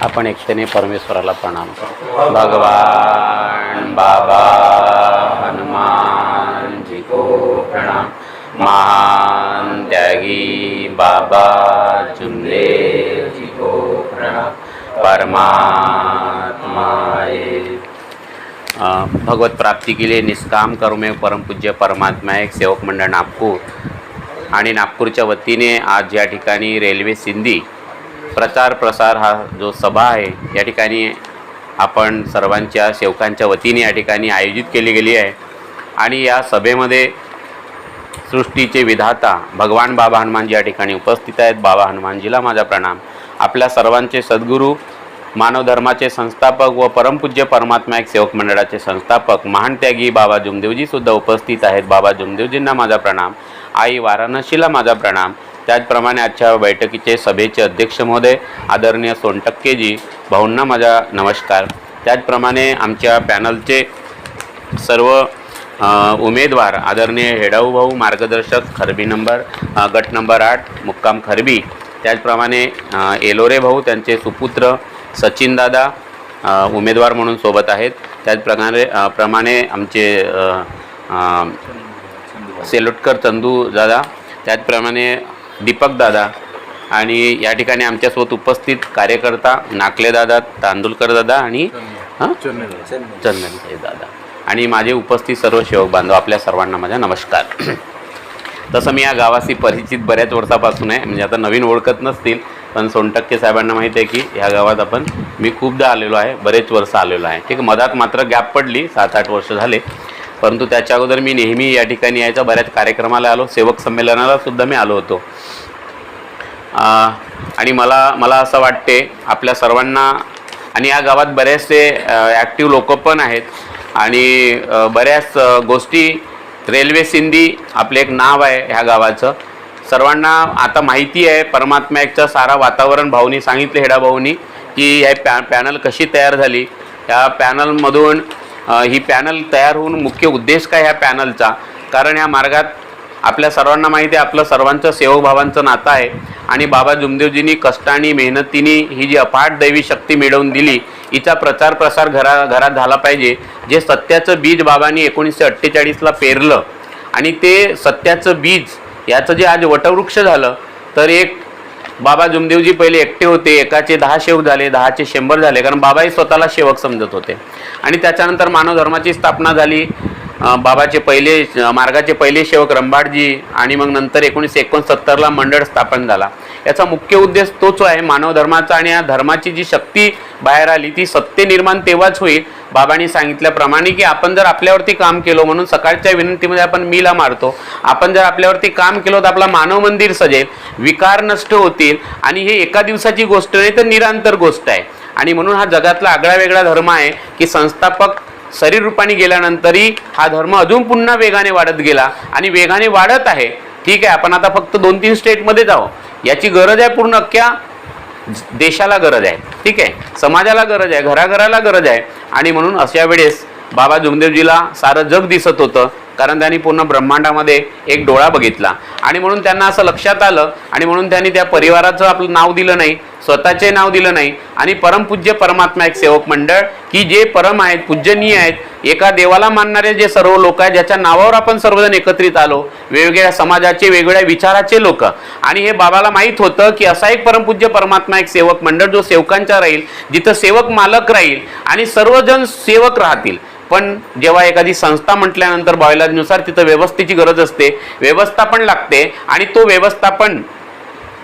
आपण एकतेने परमेश्वराला प्रणाम करू। भगवान बाबा हनुमान जी को प्रणाम। महान त्यागी बाबा जुमले जी को प्रणाम। परमात्माए भगवत प्राप्ति के लिए निष्काम कर्मयोग परम पूज्य परमात्मा एक सेवक मंडळ नागपूर आणि नागपूरच्या वतीने आज या ठिकाणी रेल्वे सिंधी प्रचार प्रसार हा जो सभा आहे या ठिकाणी आपण सर्वांच्या सेवकांच्या वतीने या ठिकाणी आयोजित केली गेली आहे। आणि या सभेमध्ये सृष्टीचे विधाता भगवान बाबा हनुमानजी या ठिकाणी उपस्थित आहेत। बाबा हनुमानजीला माझा प्रणाम। आपल्या सर्वांचे सद्गुरू मानव धर्माचे संस्थापक व परमपूज्य परमात्मा एक सेवक मंडळाचे संस्थापक महान त्यागी बाबा जुमदेवजी सुद्धा उपस्थित आहेत। बाबा जुमदेवजींना माझा प्रणाम। आई वाराणसीला माझा प्रणाम। त्याचप्रमाणे आजच्या बैठकीचे सभेचे अध्यक्ष महोदय आदरणीय सोनटक्केजी भाऊंना माझा नमस्कार। त्याचप्रमाणे आमच्या पॅनलचे सर्व उमेदवार आदरणीय हेडाऊ भाऊ मार्गदर्शक खरबी गट नंबर 8 मुक्काम खरबी, त्याचप्रमाणे एलोरे भाऊ त्यांचे सुपुत्र सचिन दादा उमेदवार म्हणून सोबत आहेत। त्याचप्रमाणे आमचे सेलोटकर चंदू दादा, त्याचप्रमाणे दीपक दादा आणि या ठिकाणी आमच्यासोबत उपस्थित कार्यकर्ता नाकले दादा, तांदुलकर दादा आणि चंदन दादा आणि माझे उपस्थित सर्व सेवक बांधव आपल्या सर्वांना माझा नमस्कार। तसं मी या गावाशी परिचित बऱ्याच वर्षापासून आहे, म्हणजे आता नवीन ओळखत नसतील पण सोनटक्के साहेबांना माहिती आहे की ह्या गावात मी खूपदा आलेलो आहे, बरेच वर्ष आलेलो आहे। ठीक, मधात मात्र गॅप पडली, 7-8 वर्ष झाले, परंतु त्याच्या अगोदर मी नेहमी या ठिकाणी यायचा, बऱ्याच कार्यक्रमाला आलो, सेवक संमेलनाला सुद्धा मी आलो होतो। आणि मला असं वाटते आपल्या सर्वांना, आणि या गावात बरेचसे ॲक्टिव्ह लोक पण आहेत आणि बऱ्याच गोष्टी रेल्वे सिंधी आपले एक नाव आहे ह्या गावाचं, सर्वांना आता माहिती आहे। परमात्मा एकचं सारा वातावरण भाऊनी सांगितलं, हेडा भाऊनी, की ह्या पॅनल कशी तयार झाली, ह्या पॅनलमधून ही पॅनल तयार होऊन मुख्य उद्देश काय ह्या पॅनलचा, कारण ह्या मार्गात आपल्या सर्वांना माहिती आहे आपलं सर्वांचं सेवक भावांचं नातं आहे आणि बाबा जुमदेवजींनी कष्टाने मेहनतीने ही जी अफाट दैवी शक्ती मिळवून दिली हिचा प्रचार प्रसार घरात झाला पाहिजे। जे सत्याचं बीज बाबांनी 1948ला पेरलं आणि ते सत्याचं बीज याचं जे आज वटवृक्ष झालं, तर एक बाबा जुमदेवजी पहिले एकटे होते, एकाचे 10 सेवक झाले, 10चे 100 झाले, कारण बाबाही स्वतःला सेवक समजत होते। आणि त्याच्यानंतर मानव धर्माची स्थापना झाली, बाबाचे मार्गाचे पहिले सेवक रंभाटजी आणि मग नंतर 1969ला मंडळ स्थापन झाला। याचा मुख्य उद्देश तोच आहे मानव धर्माचा, आणि या धर्माची जी शक्ती बाहेर आली ती सत्य निर्माण तेव्हाच होईल बाबांनी सांगितल्याप्रमाणे, की आपण जर आपल्यावरती काम केलं, म्हणून सकाळच्या विनंतीमध्ये आपण मीला मारतो, आपण जर आपल्यावरती काम केलं तर आपला मानव मंदिर सजेल, विकार नष्ट होतील आणि हे एका दिवसाची गोष्ट नाही तर निरंतर गोष्ट आहे। आणि म्हणून हा जगातला आगळा वेगळा धर्म आहे की संस्थापक शरीर रूपाने गेल्यानंतरही हा धर्म अजून पुन्हा वेगाने वाढत गेला आणि वेगाने वाढत आहे। ठीक आहे, आपण आता फक्त 2-3 स्टेटमध्ये जाऊ, याची गरज आहे, पूर्ण अख्ख्या देशाला गरज आहे, ठीक आहे, समाजाला गरज आहे, घराघराला गरज आहे। आणि म्हणून अशा वेळेस बाबा जुमदेवजीला सारं जग दिसत होतं, कारण त्यांनी पूर्ण ब्रह्मांडामध्ये एक डोळा बघितला आणि म्हणून त्यांना असं लक्षात आलं आणि म्हणून त्यांनी त्या परिवाराचं आपलं नाव दिलं नाही, स्वतःचे नाव दिलं नाही आणि परमपूज्य परमात्मा एक सेवक मंडळ, की जे परम आहेत, पूजनीय आहेत, एका देवाला मानणारे जे सर्व लोक आहेत, ज्याच्या नावावर आपण सर्वजण एकत्रित आलो, वेगवेगळ्या समाजाचे वेगवेगळ्या विचाराचे लोक, आणि हे बाबाला माहीत होतं की असा एक परमपूज्य परमात्मा एक सेवक मंडळ जो सेवकांचा राहील, जिथं सेवक मालक राहील आणि सर्वजण सेवक राहतील। पण जेव्हा एखादी संस्था म्हटल्यानंतर बायोलॉजीनुसार तिथं व्यवस्थेची गरज असते, व्यवस्थापन लागते, आणि तो व्यवस्थापन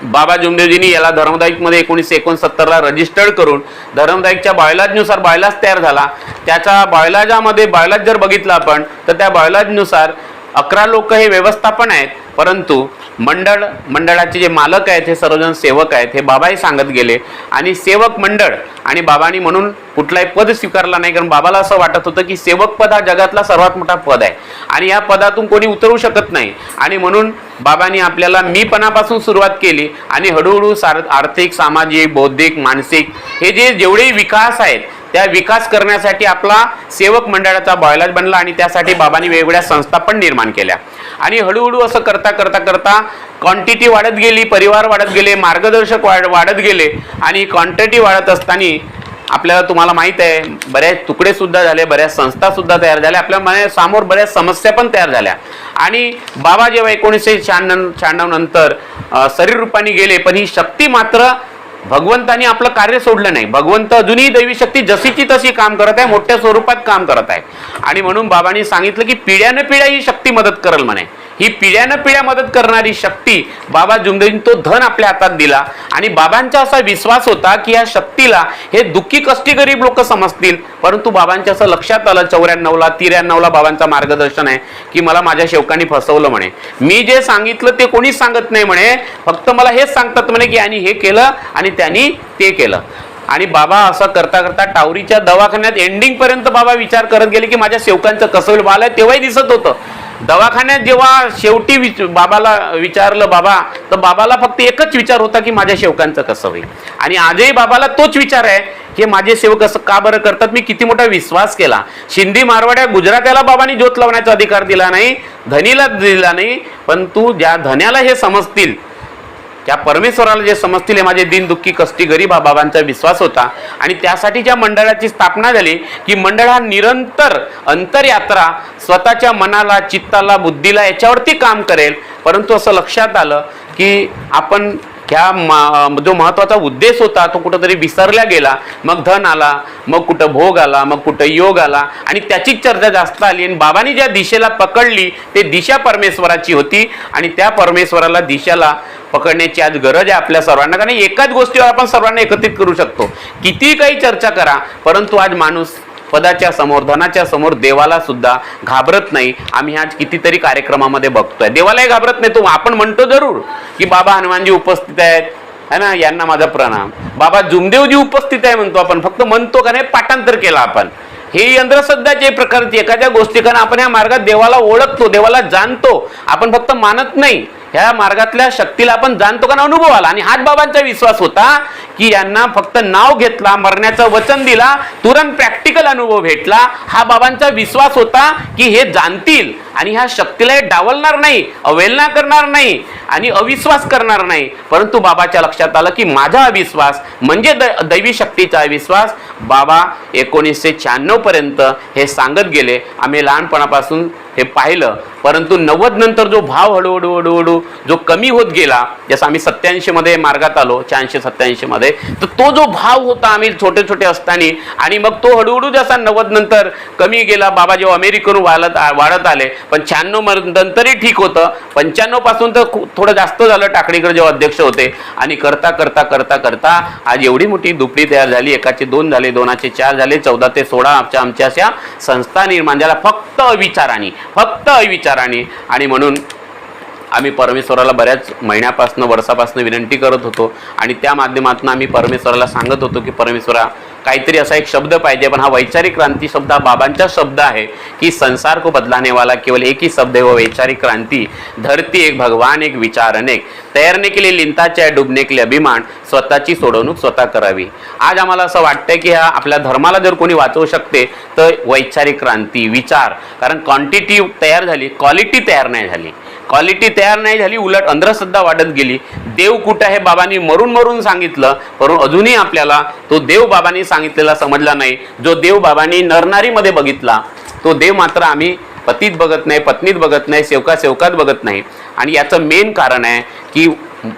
बाबा जुमदेवजींनी याला धर्मदायिकमध्ये 1969ला रजिस्टर्ड करून धर्मदायिकच्या बायोलॉजीनुसार बायोलॉज तयार झाला। त्याचा बायोलॉज जर बघितलं आपण तर त्या बायोलॉजीनुसार 11 लोक हे व्यवस्थापन आहेत, परंतु मंडळाचे जे मालक आहेत हे सर्वजण सेवक आहेत, हे बाबाही सांगत गेले। आणि सेवक मंडळ आणि बाबांनी म्हणून कुठलाही पद स्वीकारला नाही, कारण बाबाला असं वाटत होतं की सेवक पद हा जगातला सर्वात मोठा पद आहे आणि या पदातून कोणी उतरू शकत नाही। आणि म्हणून बाबांनी आपल्याला मीपणापासून सुरुवात केली आणि हळूहळू आर्थिक, सामाजिक, बौद्धिक, मानसिक हे जेवढे विकास आहेत त्या विकास करण्यासाठी आपला सेवक मंडळाचा बायोलॉज बनला आणि त्यासाठी बाबांनी वेगवेगळ्या संस्था पण निर्माण केल्या। आणि हळूहळू असं करता क्वांटिटी वाढत गेली, परिवार वाढत गेले, मार्गदर्शक वाढत गेले आणि क्वांटिटी वाढत असताना आपल्याला तुम्हाला माहित आहे बऱ्याच तुकडे सुद्धा झाले, बऱ्याच संस्था सुद्धा तयार झाल्या, आपल्या समोर बऱ्याच समस्या पण तयार झाल्या. आणि बाबा जेव्हा 1996 नंतर शरीर रूपाने गेले, पण ही शक्ती मात्र भगवंतानी आपलं कार्य सोडलं नाही. भगवंत अजूनही दैवी शक्ती जशीची तशी काम करत आहे, मोठ्या स्वरूपात काम करत आहे. आणि म्हणून बाबांनी सांगितलं की पिढ्यानं पिढ्या ही शक्ती मदत करेल म्हणे. ही पिढ्यानं पिढ्या मदत करणारी शक्ती बाबा जुमदेवजींनी तो धन आपल्या हातात दिला. आणि बाबांचा असा विश्वास होता की या शक्तीला हे दुःखी कष्टी गरीब लोक समजतील. परंतु बाबांच्या असं लक्षात आलं 94ला 93ला बाबांचा मार्गदर्शन आहे की मला माझ्या सेवकांनी फसवलं म्हणे. मी जे सांगितलं ते कोणीच सांगत नाही म्हणे, फक्त मला हेच सांगतात म्हणे की यांनी हे केलं आणि त्यांनी ते केलं. आणि बाबा असं करता करता टावरीच्या दवाखान्यात एंडिंग पर्यंत बाबा विचार करत गेले की माझ्या सेवकांचं कसं होईल. मला तेव्हाही दिसत होतं. दवाखान्यात जेव्हा शेवटी बाबाला विचारलं बाबा, तर बाबाला फक्त एकच विचार होता की माझ्या सेवकांचं कसं होईल. आणि आजही बाबाला तोच विचार आहे की माझे सेवक असं का बरं करतात. मी किती मोठा विश्वास केला. सिंधी मारवाड्या गुजरात्याला बाबांनी ज्योत लावण्याचा अधिकार दिला नाही, धनीला दिला नाही, पण तू ज्या धन्याला हे समजतील, त्या परमेश्वराला जे समजतील हे माझे दिन दुःखी कष्टी गरीब हा बाबांचा विश्वास होता. आणि त्यासाठी ज्या मंडळाची स्थापना झाली की मंडळ हा निरंतर अंतरयात्रा स्वतःच्या मनाला, चित्ताला, बुद्धीला याच्यावरती काम करेल. परंतु असं लक्षात आलं की आपण ह्या जो महत्वाचा उद्देश होता तो कुठंतरी विसरला गेला. मग धन आला, मग कुठं भोग आला, मग कुठं योग आला आणि त्याचीच चर्चा जास्त आली. आणि बाबांनी ज्या दिशेला पकडली ते दिशा परमेश्वराची होती. आणि त्या परमेश्वराला दिशेला पकडण्याची आज गरज आहे आपल्या सर्वांना. कारण एकाच गोष्टीवर आपण सर्वांना एकत्रित करू शकतो. किती काही चर्चा करा, परंतु आज माणूस पदाच्या समोर, धनाच्या समोर देवाला सुद्धा घाबरत नाही. आम्ही आज कितीतरी कार्यक्रमामध्ये बघतोय, देवालाही घाबरत नाही. तो आपण म्हणतो जरूर की बाबा हनुमानजी उपस्थित आहेत है ना, यांना माझा प्रणाम. बाबा जुमदेवजी उपस्थित आहे म्हणतो आपण, फक्त म्हणतो का नाही, पाठांतर केला आपण. हे अंधश्रद्धाचे प्रकारची एखाद्या गोष्टी, कारण आपण या मार्गात देवाला ओळखतो, देवाला जाणतो, आपण फक्त मानत नाही. ह्या मार्गातल्या शक्तीला आपण जाणतो कारण अनुभव आला. आणि हाच बाबांचा विश्वास होता की यांना फक्त नाव घेतला, मरण्याचं वचन दिला, तुरंत प्रॅक्टिकल अनुभव भेटला. हा बाबांचा विश्वास होता की हे जाणतील आणि ह्या शक्तीला हे डावलणार नाही, अवहेलना करणार नाही आणि अविश्वास करणार नाही. परंतु बाबाच्या लक्षात आलं की माझा अविश्वास म्हणजे दैवी शक्तीचा अविश्वास. बाबा 1996 पर्यंत हे सांगत गेले. आम्ही लहानपणापासून हे पाहिलं. परंतु 90 नंतर जो भाव हळूहळू जो कमी होत गेला, जसं आम्ही 87 मध्ये मार्गात आलो, 86-87 मध्ये, तर तो जो भाव होता आम्ही छोटे छोटे असताना, आणि मग तो हळूहळू जसा 90 नंतर कमी गेला. बाबा जेव्हा अमेरिकेहून वाढत आले, पण 96 नंतरही ठीक होतं. 95 पासून तर थोडं जास्त झालं, टाकडीकर जेव्हा अध्यक्ष होते. आणि करता करता करता करता आज एवढी मोठी दुपडी तयार झाली. एकाचे 2 झाले, 2चे 4 झाले, 14 ते 16 आमच्या अशा संस्था निर्माण झाल्या, फक्त अविचाराने. आणि म्हणून आम्ही परमेश्वराला बऱ्याच महिन्यापासून, वर्षापासून विनंती करत होतो. आणि त्या माध्यमातून आम्ही परमेश्वराला सांगत होतो की परमेश्वरा, काहीतरी असा एक शब्द पाहिजे. पण हा वैचारिक क्रांती शब्द हा बाबांचा शब्द आहे की संसार को बदलाने वाला केवल एक ही शब्द है, वो वैचारिक क्रांती. धरती एक, भगवान एक, विचार अनेक. तैरने के लिए लिंताचे आहे, डुबने के लिए अभिमान. स्वतःची सोडवणूक स्वतः करावी. आज आम्हाला असं वाटतंय की ह्या आपल्या धर्माला जर कोणी वाचवू शकते तर वैचारिक क्रांती, विचार. कारण क्वांटिटी तयार झाली, क्वालिटी तयार नाही झाली. क्वालिटी तयार नाही झाली, उलट अंधश्रद्धा वाढत गेली. देव कुठं आहे बाबांनी मरून सांगितलं, परंतु अजूनही आपल्याला तो देव बाबांनी सांगितलेला समजला नाही. जो देव बाबांनी नरनारीमध्ये बघितला, तो देव मात्र आम्ही पतीत बघत नाही, पत्नीत बघत नाही, सेवकात बघत नाही. आणि याचं मेन कारण आहे की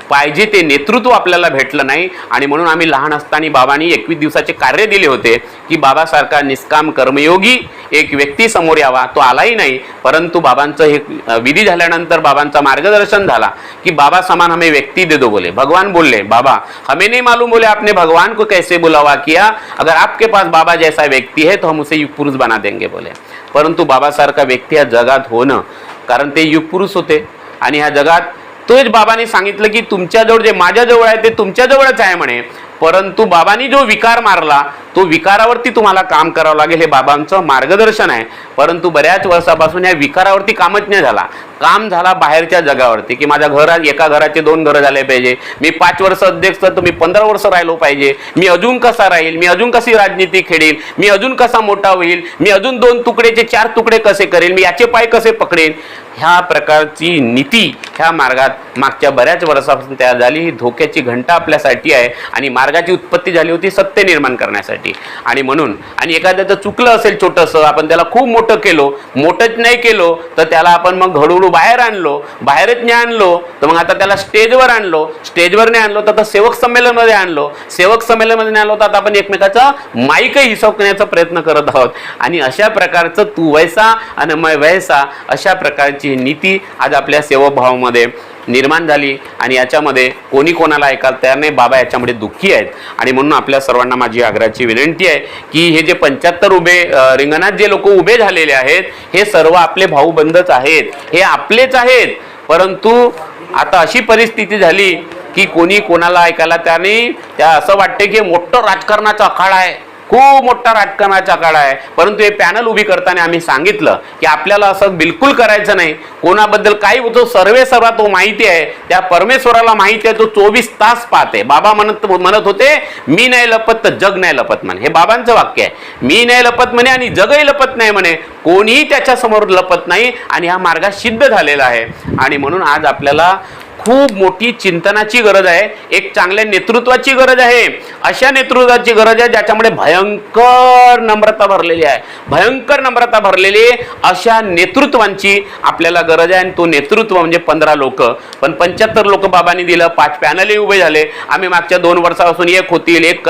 पाहिजे ते नेतृत्व आपल्याला भेटलं नाही. आणि म्हणून आम्ही लहान असताना बाबांनी 21 दिवसाचे कार्य दिले होते की बाबासारखा निष्काम कर्मयोगी एक व्यक्ती समोर यावा. तो आलाही नाही. परंतु बाबांचं हे विधी झाल्यानंतर बाबांचा मार्गदर्शन झाला की बाबा समान हमें व्यक्ती दे दो बोले. भगवान बोलले, बाबा हमें नहीं मालूम बोले आपने भगवान को कैसे बुलावा किया. अगर आपके पास बाबा जैसा व्यक्ती है तो हम उसे युग पुरुष बना देंगे बोले. परंतु बाबासारखा व्यक्ती ह्या जगात होणं, कारण ते युग पुरुष होते. आणि ह्या जगात तोच बाबांनी सांगितलं की तुमच्याजवळ जे माझ्याजवळ आहे ते तुमच्याजवळच आहे म्हणे. परंतु बाबांनी जो विकार मारला तो विकारावरती तुम्हाला काम करावं लागेल, हे बाबांचं मार्गदर्शन आहे. परंतु बऱ्याच वर्षापासून या विकारावरती कामच नाही झाला. काम झाला बाहेरच्या जगावरती, की माझ्या घरात एका घराचे 2 घरं झाले पाहिजे, मी 5 वर्ष अध्यक्ष तर मी 15 वर्ष राहिलो पाहिजे, मी अजून कसा राहील, मी अजून कशी राजनीती खेळेल, मी अजून कसा मोठा होईल, मी अजून 2 तुकडेचे 4 तुकडे कसे करेल, मी याचे पाय कसे पकडेल. ह्या प्रकारची नीती ह्या मार्गात मागच्या बऱ्याच वर्षापासून तयार झाली. ही धोक्याची घंटा आपल्यासाठी आहे आणि मार्गाची उत्पत्ती झाली होती सत्य निर्माण करण्यासाठी. आणि म्हणून आणि एखाद्याचं चुकलं असेल छोटंसं, आपण त्याला खूप मोठं केलो, मोठंच नाही केलो तर त्याला आपण मग हळूहळू बाहेर आणलो, बाहेरच नाही आणलो तर मग आता त्याला स्टेजवर आणलो, स्टेजवर नाही आणलो तर आता सेवक संमेलनमध्ये आणलो, सेवक संमेलनमध्ये नाही आणलो तर आता आपण एकमेकाचा माईकही हिसकण्याचा प्रयत्न करत आहोत. आणि अशा प्रकारचं तू वैसा आणि मैं वैसा अशा प्रकारची नीती आज आपल्या सेवाभावामध्ये निर्माण झाली. आणि याच्यामध्ये कोणी कोणाला ऐकायला तयार नाही. बाबा याच्यामध्ये दुःखी आहेत. आणि म्हणून आपल्या सर्वांना माझी आग्रहाची विनंती आहे की हे जे 75 उभे रिंगणात जे लोक उभे झालेले आहेत हे सर्व आपले भाऊबंधच आहेत, हे आपलेच आहेत. परंतु आता अशी परिस्थिती झाली की कोणी कोणाला ऐकायला तयार नाही. त्या असं वाटते की मोठं राजकारणाचा आखाडा आहे, खूप मोठा राजकारणाचा आखाडा आहे. परंतु हे पॅनल उभी करताना आम्ही सांगितलं की आपल्याला असं बिलकुल करायचं नाही. कोणाबद्दल काही होतो सर्वे सर्वा तो माहिती आहे, त्या परमेश्वराला माहिती आहे, तो 24 तास पाहते. बाबा म्हणत होते मी नाही लपत तर जग नाही लपत म्हणे. हे बाबांचं वाक्य आहे. मी नाही लपत म्हणे आणि जगही लपत नाही म्हणे. कोणीही त्याच्या समोर लपत नाही आणि हा मार्ग सिद्ध झालेला आहे. आणि म्हणून आज आपल्याला खूप मोठी चिंतनाची गरज आहे, एक चांगल्या नेतृत्वाची गरज आहे. अशा नेतृत्वाची गरज आहे ज्याच्यामध्ये भयंकर नम्रता भरलेली आहे, भयंकर नम्रता भरलेली अशा नेतृत्वांची आपल्याला गरज आहे. आणि तो नेतृत्व म्हणजे 15 लोक, पण 75 लोक बाबांनी दिलं. 5 पॅनलही उभे झाले. आम्ही मागच्या 2 वर्षापासून एक होतील, एक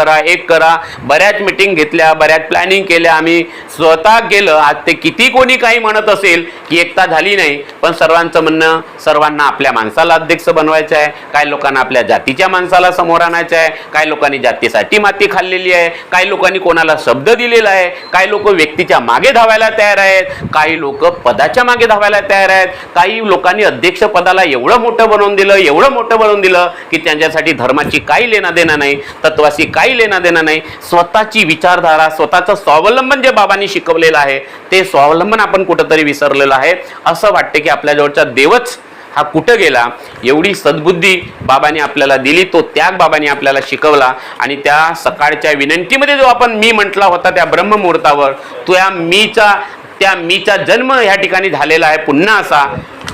करा, बऱ्याच मिटिंग घेतल्या, बऱ्याच प्लॅनिंग केल्या, आम्ही स्वतः केलं. आज ते किती कोणी काही म्हणत असेल की एकता झाली नाही, पण सर्वांचं म्हणणं सर्वांना आपल्या माणसाला अध्यक्ष बनवायचं आहे, काही लोकांना आपल्या जातीच्या माणसाला समोर आणायचं आहे, काही लोकांनी जातीसाठी माती खाल्लेली आहे, काही लोकांनी कोणाला शब्द दिलेला आहे, काही लोक व्यक्तीच्या मागे धावायला तयार आहेत, काही लोक पदाच्या मागे धावायला तयार आहेत, काही लोकांनी अध्यक्ष पदाला एवढं मोठं बनवून दिलं की त्यांच्यासाठी धर्माची काही लेना देणं नाही, तत्वाशी काही लेना देणं नाही. स्वतःची विचारधारा, स्वतःचं स्वावलंबन जे बाबांनी शिकवलेलं आहे ते स्वावलंबन आपण कुठंतरी विसरलेलं आहे. असं वाटते की आपल्या जवळचा देवच हा कुठं गेला. एवढी सद्बुद्धी बाबांनी आपल्याला दिली, तो त्याग बाबांनी आपल्याला शिकवला. आणि त्या सकाळच्या विनंतीमध्ये जो आपण मी म्हटला होता त्या ब्रह्ममुहूर्तावर, त्या मीचा जन्म ह्या ठिकाणी झालेला आहे पुन्हा असा.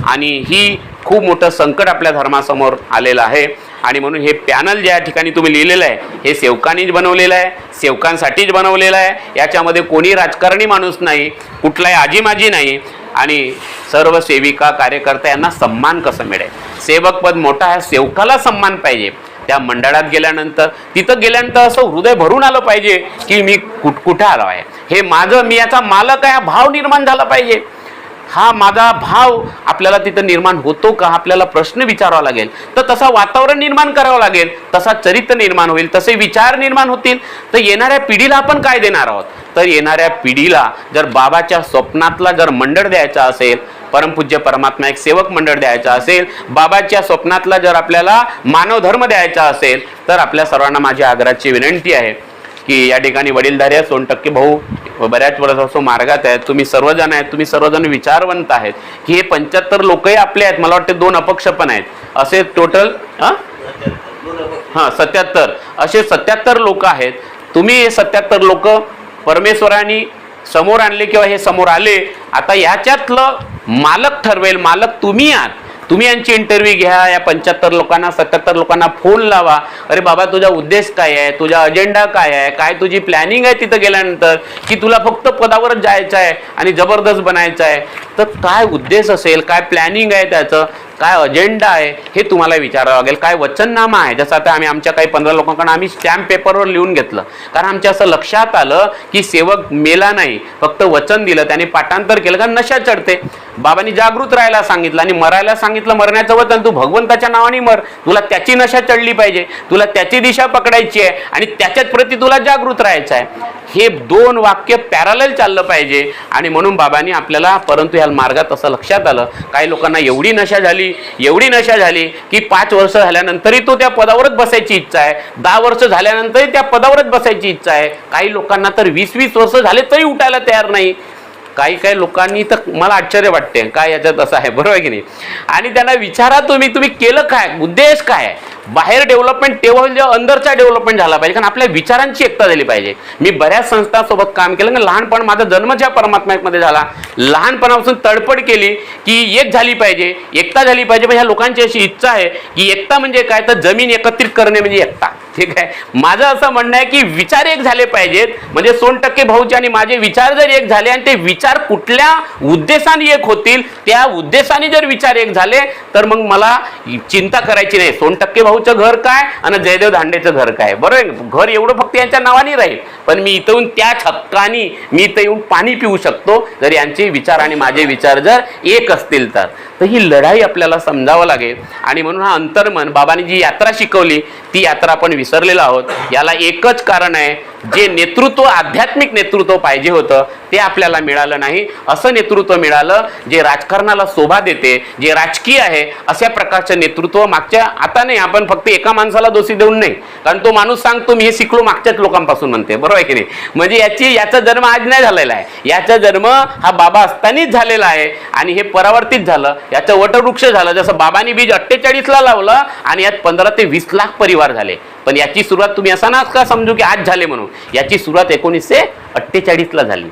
आणि ही खूप मोठं संकट आपल्या धर्मासमोर आलेलं आहे. आणि म्हणून हे पॅनल ज्या ठिकाणी तुम्ही लिहिलेलं आहे हे सेवकांनीच बनवलेलं आहे, सेवकांसाठीच बनवलेलं आहे. याच्यामध्ये कोणी राजकारणी माणूस नाही, कुठलाही आजीमाजी नाही. आणि सर्व सेविका कार्यकर्ता यांना सन्मान कसं मिळेल. सेवक पद मोठा आहे, सेवकाला सन्मान पाहिजे. त्या मंडळात गेल्यानंतर तिथं गेल्यानंतर असं हृदय भरून आलं पाहिजे की मी कुठं आलो आहे, हे माझं, मी याचा मालक आहे, हा भाव निर्माण झाला पाहिजे. हा माझा भाव आपल्याला तिथं निर्माण होतो का, आपल्याला प्रश्न विचारावा लागेल. तर तसा वातावरण निर्माण करावं लागेल, तसा चरित्र निर्माण होईल, तसे विचार निर्माण होतील. तर येणाऱ्या पिढीला आपण काय देणार आहोत. तर येणाऱ्या पिढीला जर बाबाच्या स्वप्नातला जर मंडळ द्यायचा असेल, परमपूज्य परमात्मा एक सेवक मंडळ द्यायचा असेल, बाबाच्या स्वप्नातला जर आपल्याला मानव धर्म द्यायचा असेल, तर आपल्या सर्वांना माझी आग्रहाची विनंती आहे की या ठिकाणी वडीलधारी आहे, सोनटक्के भाऊ बऱ्याच वर्षापासून मार्गात आहेत, तुम्ही सर्वजण आहेत, तुम्ही सर्वजण विचारवंत आहेत की हे 75 लोकही आपले आहेत. मला वाटते 2 अपक्ष पण आहेत, असे टोटल 77 असे 77 लोक आहेत. तुम्ही हे 77 लोक परमेश्वराने समोर आणले किंवा हे समोर आले. आता याच्यातलं मालक ठरवेल, मालक तुम्ही आहात. तुम्ही यांची इंटरव्ह्यू घ्या, या 75 लोकांना 77 लोकांना फोन लावा. अरे बाबा तुझा उद्देश काय आहे, तुझा अजेंडा काय आहे, काय तुझी प्लॅनिंग आहे तिथं गेल्यानंतर, की तुला फक्त पदावरच जायचं आहे आणि जबरदस्त बनायचं आहे. तर काय उद्देश असेल, काय प्लॅनिंग आहे, त्याचं काय अजेंडा आहे हे तुम्हाला विचारावं लागेल. काय वचननामा आहे. जसं आता आम्ही आमच्या काही 15 लोकांकडून आम्ही स्टॅम्प पेपरवर लिहून घेतलं, कारण आमच्या असं लक्षात आलं की सेवक मेला नाही, फक्त वचन दिलं, त्याने पाठांतर केलं. कारण नशा चढते. बाबांनी जागृत राहायला सांगितलं आणि मरायला सांगितलं. मरण्याचं वचन, तू भगवंताच्या नावाने मर, तुला त्याची नशा चढली पाहिजे, तुला त्याची दिशा पकडायची आहे आणि त्याच्याच प्रती तुला जागृत राहायचं आहे. हे दोन वाक्य पॅरलल चाललं पाहिजे. आणि म्हणून बाबांनी आपल्याला, परंतु या मार्गात असं लक्षात आलं, काही लोकांना एवढी नशा झाली की 5 वर्ष झाल्यानंतरही तो त्या पदावरच बसायची इच्छा आहे, 10 वर्ष झाल्यानंतरही त्या पदावरच बसायची इच्छा आहे. काही लोकांना तर 20-20 वर्ष झाले तरी उठायला तयार नाही. काही लोकांनी तर मला आश्चर्य वाटते काय याच्यात असं आहे, बरोबर आहे की नाही. आणि त्यांना विचारा तुम्ही केलं काय, उद्देश काय आहे. बाहेर डेव्हलपमेंट तेव्हा अंदरचा डेव्हलपमेंट झाला पाहिजे, कारण आपल्या विचारांची एकता झाली पाहिजे. मी बऱ्याच संस्थांसोबत काम केलं ना, लहानपण माझा जन्म ज्या परमात्म्यामध्ये झाला, लहानपणापासून तडपड केली की एक झाली पाहिजे, एकता झाली पाहिजे. पण ह्या लोकांची अशी इच्छा आहे की एकता म्हणजे काय, तर जमीन एकत्रित करणे म्हणजे एकता. ठीक आहे, माझं असं म्हणणं आहे की विचार एक झाले पाहिजेत. म्हणजे 100% भाऊचे आणि माझे विचार जर एक झाले आणि ते विचार कुठल्या उद्देशाने एक होतील, त्या उद्देशाने जर विचार एक झाले तर मग मला चिंता करायची नाही. 100% भाऊचं घर काय आणि जयदेव धांडेचं घर काय, बरोबर. घर एवढं फक्त यांच्या नावाने राहील, पण मी इथं येऊन त्याच हक्कानी मी इथं येऊन पाणी पिऊ शकतो जर यांचे विचार आणि माझे विचार जर एक असतील तर. ही लढाई आपल्याला समजावं लागेल. आणि म्हणून हा अंतर्मन बाबांनी जी यात्रा शिकवली ती यात्रा आपण विसरलेलो आहोत. याला एकच कारण आहे, जे नेतृत्व, आध्यात्मिक नेतृत्व पाहिजे होतं ते आपल्याला मिळालं नाही. असं नेतृत्व मिळालं जे राजकारणाला शोभा देते, जे राजकीय आहे अशा प्रकारचं नेतृत्व. मागच्या, आता नाही, आपण फक्त एका माणसाला दोषी देऊन नाही, कारण तो माणूस सांगतो मी हे शिकलो मागच्याच लोकांपासून म्हणते, बरोबर आहे की नाही. म्हणजे याचा जन्म आज नाही झालेला आहे, याचा जन्म हा बाबा असतानाच झालेला आहे आणि हे परावर्तित झालं, याचं वटवृक्ष झालं. जसं बाबांनी बीज 48ला लावलं आणि यात 15 ते 20 लाख परिवार झाले. पण याची सुरुवात तुम्ही असा ना का समजू की आज झाले म्हणून, याची सुरुवात 1948ला झाली.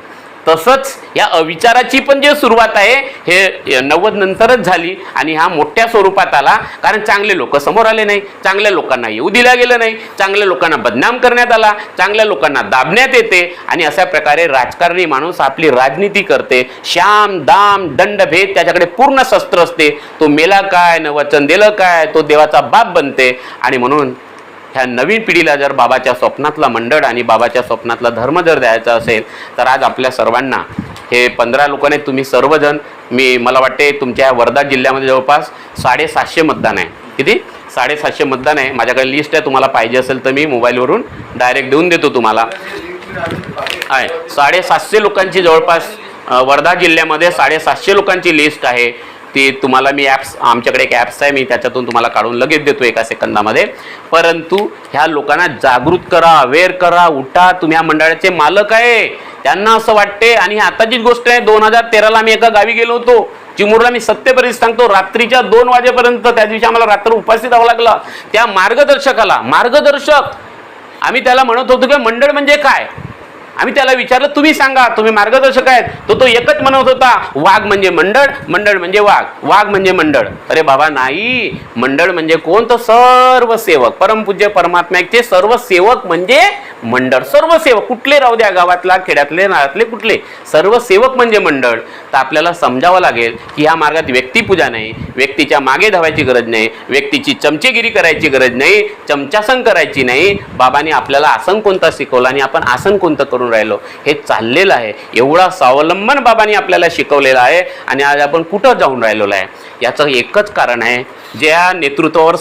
तसंच या अविचाराची पण जे सुरुवात आहे हे 90 नंतरच झाली आणि हा मोठ्या स्वरूपात आला. कारण चांगले लोक समोर आले नाही, चांगल्या लोकांना येऊ दिलं गेलं नाही, चांगल्या लोकांना बदनाम करण्यात आला, चांगल्या लोकांना दाबण्यात येते आणि अशा प्रकारे राजकारणी माणूस आपली राजनीती करते. श्याम दाम दंड भेद त्याच्याकडे पूर्ण शस्त्र असते. तो मेला काय न वचन दिलं काय, तो देवाचा बाप बनते. आणि म्हणून ह्या नवीन पिढीला जर बाबाच्या स्वप्नातला मंडळ आणि बाबाच्या स्वप्नातला धर्म जर द्यायचा असेल तर आज आपल्या सर्वांना हे 15 लोकांनी तुम्ही सर्वजण, मला वाटते तुमच्या वर्धा जिल्ह्यामध्ये जवळपास 750 मतदान आहे. किती? 750 मतदान आहे. माझ्याकडे लिस्ट आहे, तुम्हाला पाहिजे असेल तर मी मोबाईलवरून डायरेक्ट देऊन देतो तुम्हाला. आहे 750 लोकांची, जवळपास वर्धा जिल्ह्यामध्ये 750 लोकांची लिस्ट आहे. ती तुम्हाला मी ॲप्स, आमच्याकडे एक ॲप्स आहे, मी त्याच्यातून तुम्हाला काढून लगेच देतो एका सेकंदामध्ये. परंतु ह्या लोकांना जागृत करा, अवेअर करा, उठा. तुम्ही या मंडळाचे मालक आहे. त्यांना असं वाटते, आणि आताचीच गोष्ट आहे, 2013ला मी एका गावी गेलो होतो चिमूरला. मी सत्यपरिस्थिती सांगतो, रात्रीच्या 2 वाजेपर्यंत त्या दिवशी आम्हाला रात्र उपस्थित राहावं लागलं. त्या मार्गदर्शकाला, आम्ही त्याला म्हणत होतो की मंडळ म्हणजे काय. आम्ही त्याला विचारलं तुम्ही सांगा, तुम्ही मार्गदर्शक आहेत. तो एकच म्हणत होता, वाघ म्हणजे मंडळ, मंडळ म्हणजे वाघ, वाघ म्हणजे मंडळ. अरे बाबा नाही, मंडळ म्हणजे कोण, तर सर्व सेवक, परमपूज्य परमात्म्याचे सर्व सेवक म्हणजे मंडळ. सर्व सेवक कुठले राहू द्या, गावातला, खेड्यातले, नाळातले, कुठले, सर्व सेवक म्हणजे मंडळ. तर आपल्याला समजावं लागेल की ह्या मार्गात व्यक्तिपूजा नाही, व्यक्तीच्या मागे धावायची गरज नाही, व्यक्तीची चमचेगिरी करायची गरज नाही, चमचासन करायची नाही. बाबांनी आपल्याला आसन कोणता शिकवला आणि आपण आसन कोणतं करून राहिलो हे चाललेलं आहे. एवढा स्वावलंबन बाबांनी आपल्याला शिकवलेला आहे आणि आज आपण कुठं जाऊन राहिलेलो आहे. याचं एकच कारण आहे, ज्या नेतृत्वावर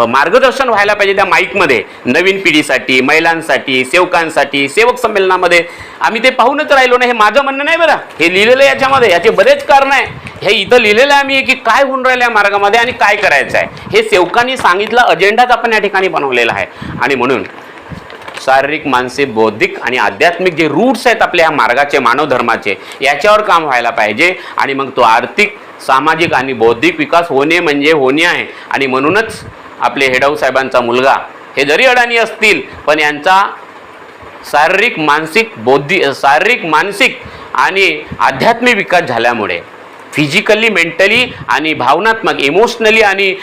मार्गदर्शन व्हायला पाहिजे त्या माईकमध्ये, नवीन पिढीसाठी, महिलांसाठी, सेवकांसाठी, सेवक संमेलनामध्ये आम्ही ते पाहूनच राहिलो नाही. हे माझं म्हणणं नाही बरं, हे लिहिलेलं आहे याच्यामध्ये, याचे बरेच कारण आहे. हे इथं लिहिलेलं आहे आम्ही की काय होऊन राहिलं या मार्गामध्ये आणि काय करायचं आहे. हे सेवकांनी सांगितलं, अजेंडाच आपण या ठिकाणी बनवलेला आहे. आणि म्हणून शारीरिक, मानसिक, बौद्धिक आणि आध्यात्मिक जे रूट्स आहेत आपल्या ह्या मार्गाचे, मानव धर्माचे, याच्यावर काम व्हायला पाहिजे. आणि मग तो आर्थिक, सामाजिक आणि बौद्धिक विकास होणे म्हणजे होणे आहे. आणि म्हणूनच आपले हेडाऊ साहेबांचा मुलगा, हे जरी अडाणी असतील पण यांचा शारीरिक, मानसिक आणि आध्यात्मिक विकास झाल्यामुळे, फिजिकली, मेंटली आणि भावनात्मक, इमोशनली आणि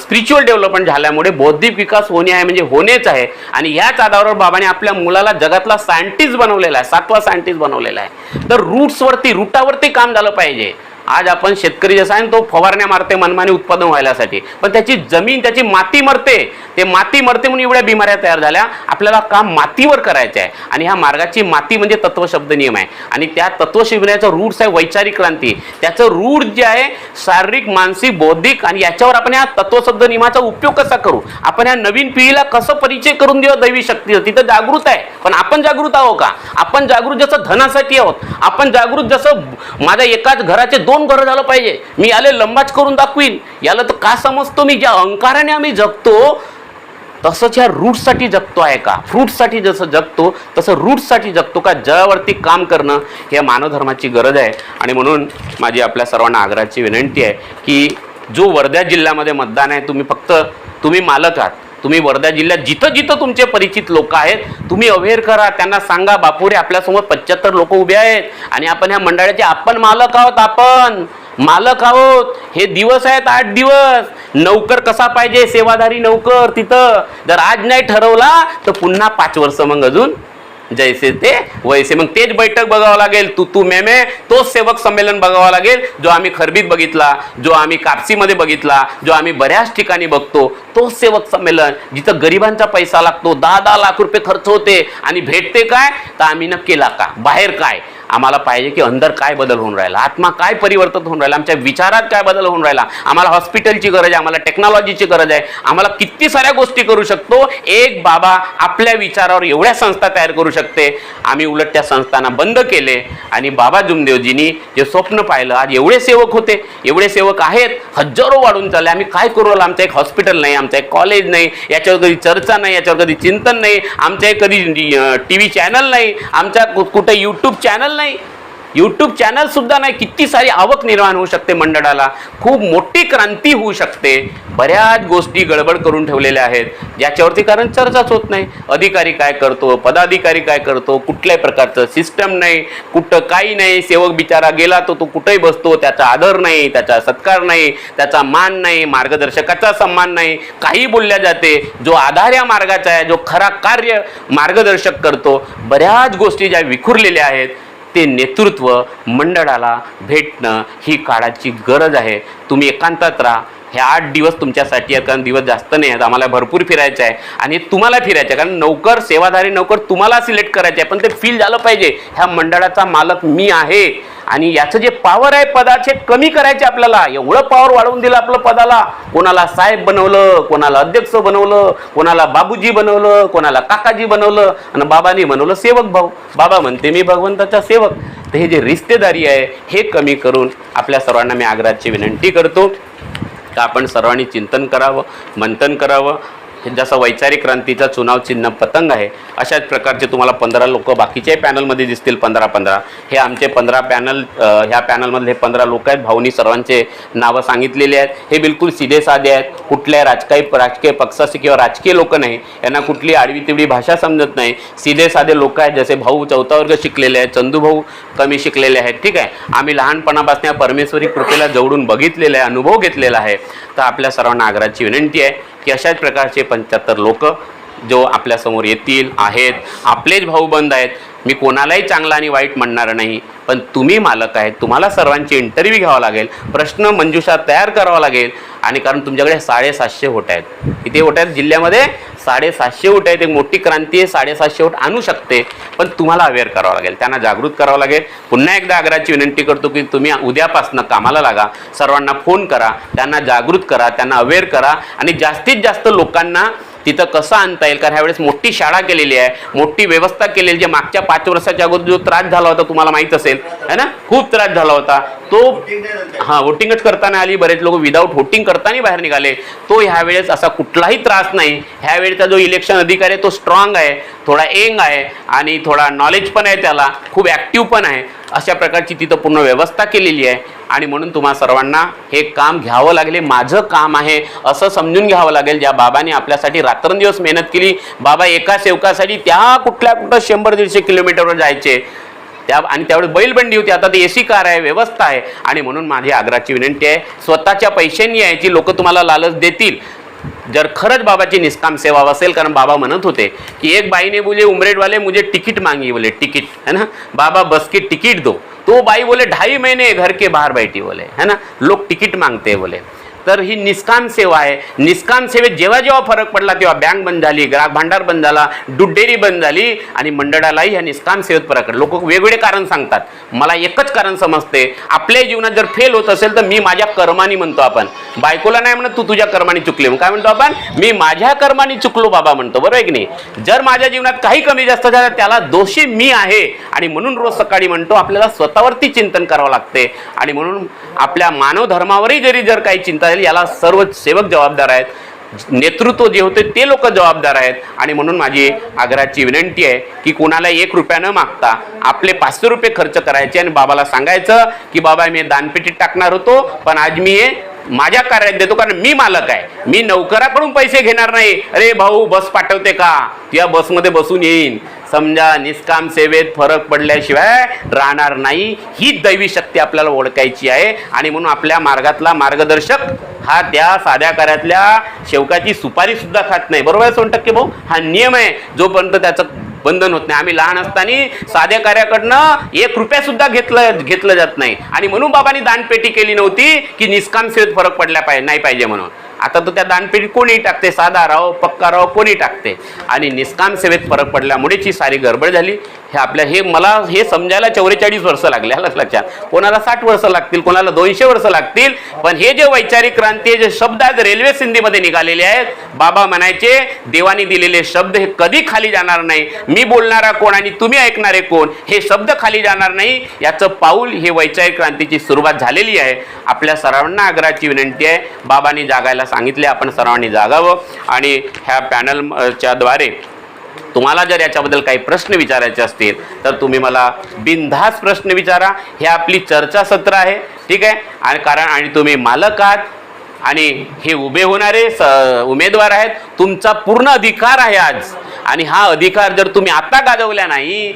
स्पिरिच्युअल डेव्हलपमेंट झाल्यामुळे बौद्धिक विकास होणे आहे म्हणजे होणेच आहे. आणि याच आधारावर बाबाने आपल्या मुलाला जगातला सायंटिस्ट बनवलेला आहे, 7वा सायंटिस्ट बनवलेला आहे. तर रूटावरती काम झालं पाहिजे. आज आपण शेतकरी जसा आहे तो फवारण्या मारते मनमानी उत्पादन व्हायसाठी, पण त्याची जमीन त्याची माती मरते, ते माती मरते म्हणून एवढ्या बिमाऱ्या तयार झाल्या. आपल्याला काम मातीवर करायचं आहे आणि ह्या मार्गाची माती म्हणजे तत्वशब्द नियम आहे आणि त्या तत्वशिबिराचा रूट्स आहे वैचारिक क्रांती. त्याचं रूट जे आहे शारीरिक मानसिक बौद्धिक आणि याच्यावर आपण या तत्वशब्द नियमाचा उपयोग कसा करू, आपण या नवीन पिढीला कसं परिचय करून देऊ दैवी शक्ती. तिथं जागृत आहे, पण आपण जागृत आहोत का? आपण जागृत जसं धनासाठी आहोत, आपण जागृत जसं माझ्या एकाच घराचे 2 घरं झालं पाहिजे, मी याला लंबाच करून दाखवीन, याला तर का समजतो मी, ज्या अहंकाराने आम्ही जगतो तसंच ह्या रूट्ससाठी जगतो आहे का? फ्रूट्ससाठी जसं जगतो तसं रूट्ससाठी जगतो का? जळावरती काम करणं हे मानवधर्माची गरज आहे. आणि म्हणून माझी आपल्या सर्वांना आग्रहाची विनंती आहे की जो वर्धा जिल्ह्यामध्ये मतदान आहे, तुम्ही मालक आहात. तुम्ही वर्धा जिल्ह्यात जिथं जिथं तुमचे परिचित लोक आहेत तुम्ही अवेअर करा, त्यांना सांगा बापुरे आपल्यासमोर 75 लोक उभे आहेत आणि आपण ह्या मंडळाचे आपण मालक आहोत, आपण मालक आहोत. हे दिवस आहेत 8 दिवस. नौकर कसा पाहिजे, सेवाधारी नौकर. तिथं जर आज नाही ठरवला तर पुन्हा 5 वर्ष मग अजून जैसे ते वैसे, मग तेच बैठक बघावं लागेल, तू मे तोच सेवक संमेलन बघावं लागेल जो आम्ही खरबीत बघितला, जो आम्ही कापसीमध्ये बघितला, जो आम्ही बऱ्याच ठिकाणी बघतो. तोच सेवक संमेलन जिथं गरिबांचा पैसा लागतो, 10-10 लाख रुपये खर्च होते आणि भेटते काय तर आम्ही न केला का, बाहेर काय. आम्हाला पाहिजे की अंदर काय बदल होऊन राहिला, आत्मा काय परिवर्तन होऊन राहिला, आमच्या विचारात काय बदल होऊन राहिला. आम्हाला हॉस्पिटलची गरज आहे, आम्हाला टेक्नॉलॉजीची गरज आहे, आम्हाला किती साऱ्या गोष्टी करू शकतो. एक बाबा आपल्या विचारावर एवढ्या संस्था तयार करू शकते. आम्ही उलट त्या संस्थांना बंद केले आणि बाबा जुमदेवजींनी जे स्वप्न पाहिलं, आज एवढे सेवक होते, एवढे सेवक आहेत, हजारो वाढून चालले. आम्ही काय करू राहिलो, आमचं एक हॉस्पिटल नाही, आमचं एक कॉलेज नाही, याच्यावर कधी चर्चा नाही, याच्यावर कधी चिंतन नाही, आमच्या कधी TV चॅनल नाही, आमच्या कुठे यूट्यूब चॅनल नाही, यूट्यूब चॅनल सुद्धा नाही. किती सारी आवक निर्माण होऊ शकते मंडळाला, खूप मोठी क्रांती होऊ शकते. बऱ्याच गोष्टी गडबड करून ठेवलेल्या आहेत ज्याच्यावरती कारण चर्चाच होत नाही. अधिकारी काय करतो, पदाधिकारी काय करतो, कुठल्याही प्रकारचं सिस्टम नाही, कुठं काही नाही. सेवक बिचारा गेला तो कुठेही बसतो, त्याचा आदर नाही, त्याचा सत्कार नाही, त्याचा मान नाही, मार्गदर्शकाचा सन्मान नाही, काही बोलल्या जाते. जो आधार या मार्गाचा आहे, जो खरा कार्य मार्गदर्शक करतो, बऱ्याच गोष्टी ज्या विखुरलेल्या आहेत ते नेतृत्व मंडळाला भेटणं ही काळाची गरज आहे. तुम्ही एकांतात राहा. हे 8 दिवस तुमच्यासाठी आहेत, कारण दिवस जास्त नाही आहेत, आम्हाला भरपूर फिरायचं आहे आणि तुम्हाला फिरायचं आहे, कारण नौकर सेवाधारी नौकर तुम्हाला सिलेक्ट करायचे आहे, पण ते फील झालं पाहिजे ह्या मंडळाचा मालक मी आहे. आणि याचं जे पॉवर आहे पदाचे कमी करायचे आपल्याला, एवढं पॉवर वाढवून दिलं आपलं पदाला. कोणाला साहेब बनवलं, कोणाला अध्यक्ष बनवलं, कोणाला बाबूजी बनवलं, कोणाला काकाजी बनवलं आणि बाबांनी बनवलं सेवक भाऊ. बाबा म्हणते मी भगवंताचा सेवक. तर हे जे रिश्तेदारी आहे हे कमी करून आपल्या सर्वांना मी आग्रहाची विनंती करतो का आपण सर्वांनी चिंतन करावं, मंथन करावं. जसं वैचारिक क्रांतीचा चुनाव चिन्ह पतंग आहे, अशाच प्रकारचे तुम्हाला 15 लोक बाकीच्याही पॅनलमध्ये दिसतील. 15 हे आमचे 15 पॅनल, ह्या पॅनलमधले 15 लोक आहेत. भाऊनी सर्वांचे नावं सांगितलेले आहेत. हे बिलकुल सीधे साधे आहेत, कुठल्या राजकीय पक्षाचे किंवा राजकीय लोक नाही, यांना कुठली आडवी तिवडी भाषा समजत नाही. सीधे साधे लोक आहेत. जसे भाऊ 4था वर्ग शिकलेले आहेत, चंदू भाऊ कमी शिकलेले आहेत. ठीक आहे, आम्ही लहानपणापासून या परमेश्वरी कृपेला जवळून बघितलेलं आहे, अनुभव घेतलेला आहे. तर आपल्या सर्वांना आग्रहाची विनंती आहे की अशाच प्रकारचे 75 लोक जो आपल्यासमोर येतील आहेत, आपलेच भाऊबंद आहेत. मी कोणालाही चांगला आणि वाईट म्हणणार नाही, पण तुम्ही मालक आहेत. तुम्हाला सर्वांची इंटरव्ह्यू घ्यावा लागेल, प्रश्न मंजुषा तयार करावा लागेल. आणि कारण तुमच्याकडे 750 वोट आहेत, किती वोट आहेत जिल्ह्यामध्ये? 750 वोट आहेत. एक मोठी क्रांती आहे, 750 वोट आणू शकते, पण तुम्हाला अवेअर करावं लागेल, त्यांना जागृत करावं लागेल. पुन्हा एकदा आग्रहाची विनंती करतो की तुम्ही उद्यापासून कामाला लागा, सर्वांना फोन करा, त्यांना जागृत करा, त्यांना अवेअर करा आणि जास्तीत जास्त लोकांना तिथं कसं आणता येईल. कारण ह्यावेळेस मोठी शाळा केलेली आहे, मोठी व्यवस्था केलेली. जे मागच्या 5 वर्षाच्या अगोदर जो त्रास झाला होता तुम्हाला माहीत असेल है ना, खूप त्रास झाला होता तो. वोटिंगच करताना आली, बरेच लोक विदाऊट वोटिंग करताना बाहेर निघाले. तो ह्यावेळेस असा कुठलाही त्रास नाही. ह्यावेळेचा जो इलेक्शन अधिकारी आहे तो स्ट्रॉंग आहे, थोडा यंग आहे आणि थोडा नॉलेज पण आहे, त्याला खूप ॲक्टिव्ह पण आहे. अशा प्रकारची तिथं पूर्ण व्यवस्था केलेली आहे आणि म्हणून तुम्हा सर्वांना हे काम घ्यावं लागले. माझं काम आहे असं समजून घ्यावं लागेल. ज्या बाबांनी आपल्यासाठी रात्रंदिवस मेहनत केली, बाबा एका सेवकासाठी त्या कुठं 100-150 किलोमीटरवर जायचे आणि त्यावेळेस बैलबंडी होती, आता ती AC कार आहे, व्यवस्था आहे. आणि म्हणून माझी आग्रहाची विनंती आहे, स्वतःच्या पैशांनी यायची लोक तुम्हाला लालच देतील. जर खरंच बाबाची निष्काम सेवा असेल, कारण बाबा म्हणत होते की एक बाई ने बोले उमरेड वाले मुझे टिकट मांगी, बोले टिकट है ना बाबा, बस की टिकट दो. तो बाई बोले 2.5 महीने घर के बाहर बैठी बोले, है ना, लोक तिकीट मागते बोले. तर ही निष्काम सेवा आहे. निष्काम सेवेत जेव्हा जेव्हा फरक पडला तेव्हा बँक बंद झाली, ग्राहक भांडार बंद झाला, दूध डेअरी बंद झाली आणि मंडळालाही ह्या निष्काम सेवेत फरक पडला. लोक वेगवेगळे कारण सांगतात, मला एकच कारण समजते, आपल्या जीवनात जर फेल होत असेल तर मी माझ्या कर्मानी म्हणतो आपण. बायकोला नाही म्हणत तू तुझ्या कर्मानी चुकले, मग काय म्हणतो आपण, मी माझ्या कर्मानी चुकलो बाबा म्हणतो, बरोबर आहे की नाही. जर माझ्या जीवनात काही कमी जास्त झालं त्याला दोषी मी आहे आणि म्हणून रोज सकाळी म्हणतो आपल्याला स्वतःवरती चिंतन करावं लागते. आणि म्हणून आपल्या मानव धर्मावरही जर काही चिंता झाली याला सर्व सेवक जबाबदार आहेत, नेतृत्व जे होते ते लोक जबाबदार आहेत. आणि म्हणून माझी आग्रहाची विनंती आहे की कोणाला 1 रुपया न मागता आपले 500 रुपये खर्च करायचे आणि बाबाला सांगायचं की बाबा मी दानपेटीत टाकणार होतो पण आज मी हे माझ्या कार्यात देतो, कारण मी मालक आहे, मी नौकराकडून पैसे घेणार नाही. अरे भाऊ बस पाठवते का, या बसमध्ये बसून येईन. समजा निष्काम सेवेत फरक पडल्याशिवाय राहणार नाही. ही दैवी शक्ती आपल्याला ओळखायची आहे. आणि म्हणून आपल्या मार्गातला मार्गदर्शक हा त्या साध्या कार्यातल्या शेवकाची सुपारी सुद्धा खात नाही, बरोबर आहे 100% भाऊ. हा नियम आहे, जोपर्यंत त्याचं बंधन होत नाही. आम्ही लहान असताना साध्या कार्याकडनं 1 रुपया सुद्धा घेतलं जात नाही. आणि म्हणून बाबांनी दानपेटी केली नव्हती की निष्काम सेवेत फरक पडला नाही पाहिजे म्हणून. आता तर त्या दानपेटीत कोणी टाकते, साधा राहो पक्का राहो कोणी टाकते. आणि निष्काम सेवेत फरक पडल्यामुळेच ही सारी गडबड झाली. मला हे समजायला 44 वर्ष लागले, आलंच लक्षात. कोणाला 60 वर्ष लागतील, कोणाला 200 वर्ष लागतील. पण हे जे वैचारिक क्रांती जे शब्द आहेत रेल्वे सिंधीमध्ये निघालेले आहेत, बाबा म्हणायचे देवानी दिलेले शब्द हे कधी खाली जाणार नाही. मी बोलणारा कोण आणि तुम्ही ऐकणारे कोण, हे शब्द खाली जाणार नाही. याचं पाऊल हे वैचारिक क्रांतीची सुरुवात झालेली आहे. आपल्या सर्वांना आग्रहाची विनंती आहे, बाबांनी जागायला सांगितले, आपण सर्वांनी जागावं. आणि ह्या पॅनलच्या द्वारे तुम्हाला जर याच्याबद्दल काही प्रश्न विचारायचे असतील तर तुम्ही मला बिनधास्त प्रश्न विचारा. हे आपली चर्चा सत्र आहे, ठीक आहे. आणि तुम्ही मालक आहात आणि हे उभे होणारे उमेदवार आहेत. तुमचा पूर्ण अधिकार आहे आज. आणि हा अधिकार जर तुम्ही आता गाजवला नाही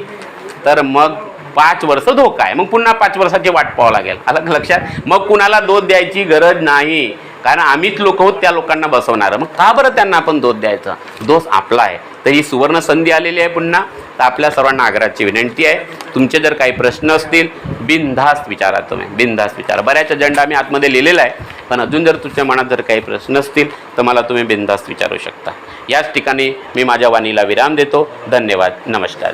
तर मग 5 वर्ष धोका आहे. मग पुन्हा 5 वर्षाची वाट पाहावं लागेल, आलं लक्षात. मग कुणाला दोष द्यायची गरज नाही, कारण आम्हीच लोक आहोत त्या लोकांना बसवणार. मग का बरं त्यांना आपण दोष द्यायचा, दोष आपला आहे. तर ही सुवर्ण संधी आलेली आहे पुन्हा. तर आपल्या सर्वांना आग्रहाची विनंती आहे, तुमचे जर काही प्रश्न असतील बिनधास्त विचारा, तुम्ही बिनधास्त विचारा. बऱ्याच अजेंडा आम्ही आतमध्ये लिहिलेला आहे, पण अजून जर तुमच्या मनात जर काही प्रश्न असतील तर मला तुम्ही बिनधास्त विचारू शकता. याच ठिकाणी मी माझ्या वाणीला विराम देतो. धन्यवाद, नमस्कार.